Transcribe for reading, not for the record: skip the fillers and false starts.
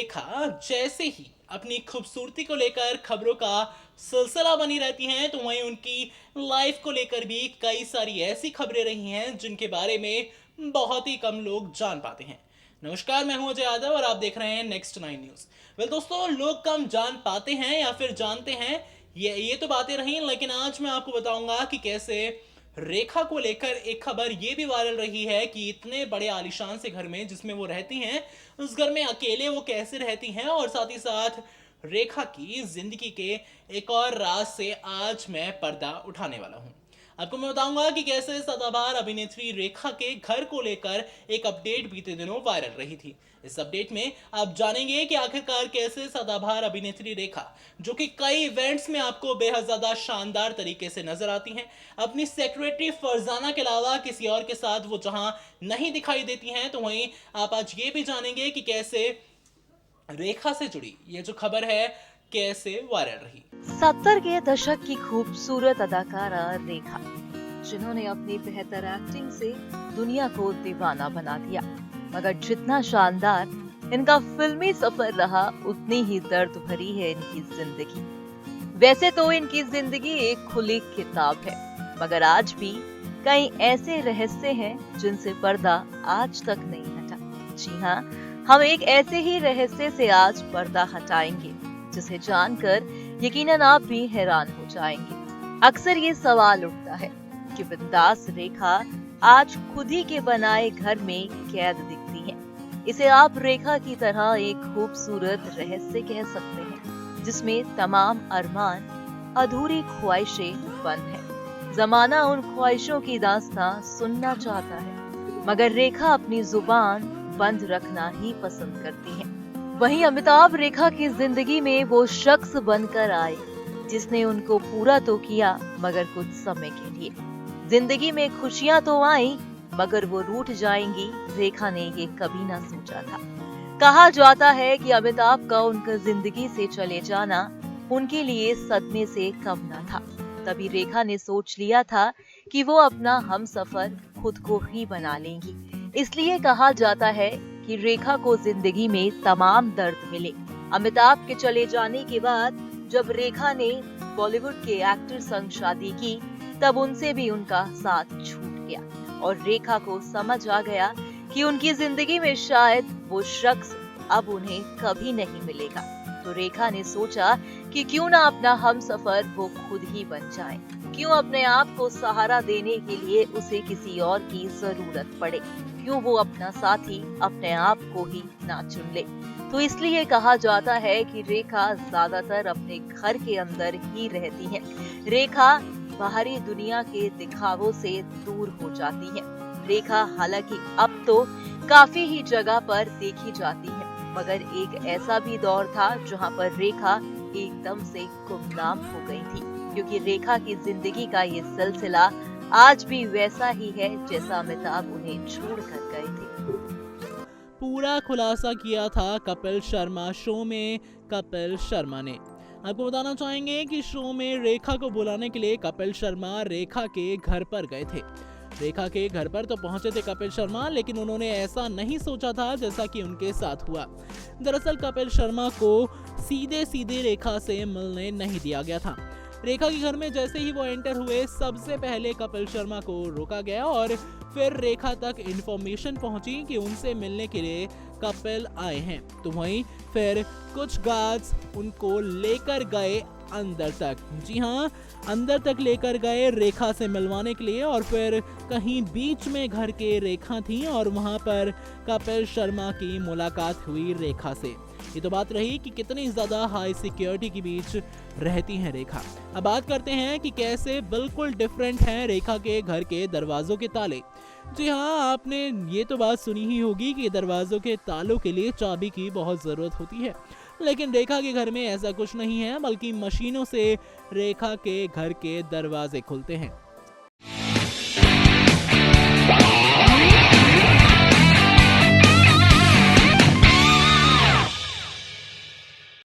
रेखा जैसे ही अपनी खूबसूरती को लेकर खबरों का सिलसिला बनी रहती हैं, तो वहीं उनकी लाइफ को लेकर भी कई सारी ऐसी खबरें रही हैं जिनके बारे में बहुत ही कम लोग जान पाते हैं। नमस्कार, मैं हूं अजय यादव और आप देख रहे हैं नेक्स्ट 9 न्यूज। वेल दोस्तों, लोग कम जान पाते हैं या फिर जानते हैं, ये तो बातें रही, लेकिन आज मैं आपको बताऊंगा कि कैसे रेखा को लेकर एक खबर ये भी वायरल रही है कि इतने बड़े आलीशान से घर में जिसमें वो रहती हैं, उस घर में अकेले वो कैसे रहती हैं, और साथ ही साथ रेखा की जिंदगी के एक और राज से आज मैं पर्दा उठाने वाला हूं। आपको मैं बताऊंगा कि कैसे सदाबहार अभिनेत्री रेखा के घर को लेकर एक अपडेट बीते दिनों वायरल रही थी। इस अपडेट में आप जानेंगे कि आखिरकार कैसे सदाबहार अभिनेत्री रेखा, जो कि कई इवेंट्स में आपको बेहद ज्यादा शानदार तरीके से नजर आती हैं, अपनी सेक्रेटरी फरजाना के अलावा किसी और के साथ वो जहां नहीं दिखाई देती हैं, तो वहीं आप आज ये भी जानेंगे कि कैसे रेखा से जुड़ी ये जो खबर है कैसे वायरल रही। 70 के दशक की खूबसूरत अदाकारा रेखा, जिन्होंने अपनी बेहतर एक्टिंग से दुनिया को दीवाना बना दिया, मगर जितना शानदार इनका फिल्मी सफर रहा, उतनी ही दर्द भरी है इनकी जिंदगी। वैसे तो इनकी जिंदगी एक खुली किताब है, मगर आज भी कई ऐसे रहस्य हैं जिनसे पर्दा आज तक नहीं हटा। जी हाँ, हम एक ऐसे ही रहस्य से आज पर्दा हटाएंगे जिसे जानकर यकीनन आप भी हैरान हो जाएंगे। अक्सर ये सवाल उठता है कि बिंदास रेखा आज खुद ही के बनाए घर में कैद दिखती है। इसे आप रेखा की तरह एक खूबसूरत रहस्य कह सकते हैं, जिसमें तमाम अरमान, अधूरी ख्वाहिशें बंद हैं। जमाना उन ख्वाहिशों की दास्तां सुनना चाहता है, मगर रेखा अपनी जुबान बंद रखना ही पसंद करती है। वहीं अमिताभ रेखा की जिंदगी में वो शख्स बनकर आए जिसने उनको पूरा तो किया, मगर कुछ समय के लिए। जिंदगी में खुशियां तो आई, मगर वो रूठ जाएंगी, रेखा ने ये कभी ना सोचा था। कहा जाता है कि अमिताभ का उनका जिंदगी से चले जाना उनके लिए सदमे से कम ना था। तभी रेखा ने सोच लिया था कि वो अपना हमसफर खुद को ही बना लेंगी। इसलिए कहा जाता है कि रेखा को जिंदगी में तमाम दर्द मिले। अमिताभ के चले जाने के बाद जब रेखा ने बॉलीवुड के एक्टर संग शादी की, तब उनसे भी उनका साथ छूट गया और रेखा को समझ आ गया कि उनकी जिंदगी में शायद वो शख्स अब उन्हें कभी नहीं मिलेगा। तो रेखा ने सोचा कि क्यों ना अपना हमसफर वो खुद ही बन जाए, क्यों अपने आप को सहारा देने के लिए उसे किसी और की जरूरत पड़े, क्यों वो अपना साथी अपने आप को ही ना चुन ले। तो इसलिए कहा जाता है कि रेखा ज्यादातर अपने घर के अंदर ही रहती है। रेखा बाहरी दुनिया के दिखावों से दूर हो जाती है। रेखा हालांकि अब तो काफी ही जगह पर देखी जाती है, मगर एक ऐसा भी दौर था जहां पर रेखा एकदम से गुमनाम हो गई थी, क्योंकि रेखा की जिंदगी का ये सिलसिला आज भी वैसा ही है जैसा अमिताभ उन्हें छोड़ कर गए थे। पूरा खुलासा किया था कपिल शर्मा शो में कपिल शर्मा ने। आपको बताना चाहेंगे कि शो में रेखा को बुलाने के लिए कपिल शर्मा रेखा के घर पर गए थे। रेखा के घर पर तो पहुंचे थे कपिल शर्मा, लेकिन उन्होंने ऐसा नहीं सोचा था जैसा कि उनके साथ हुआ। दरअसल कपिल शर्मा को सीधे सीधे रेखा से मिलने नहीं दिया गया था। रेखा के घर में जैसे ही वो एंटर हुए, सबसे पहले कपिल शर्मा को रोका गया और फिर रेखा तक इंफॉर्मेशन पहुंची कि उनसे मिलने के लिए कपिल आए हैं। तो वहीं फिर कुछ गार्ड्स उनको लेकर गए अंदर तक। जी हाँ, अंदर तक लेकर गए रेखा से मिलवाने के लिए, और फिर कहीं बीच में घर के रेखा थी और वहां पर कपिल शर्मा की मुलाकात हुई रेखा से। ये तो बात रही कि कितनी ज्यादा हाई सिक्योरिटी के बीच रहती हैं रेखा। अब बात करते हैं कि कैसे बिल्कुल डिफरेंट हैं रेखा के घर के दरवाजों के ताले। जी हाँ, आपने ये तो बात सुनी ही होगी कि दरवाजों के तालों के लिए चाबी की बहुत जरूरत होती है, लेकिन रेखा के घर में ऐसा कुछ नहीं है, बल्कि मशीनों से रेखा के घर के दरवाजे खुलते हैं।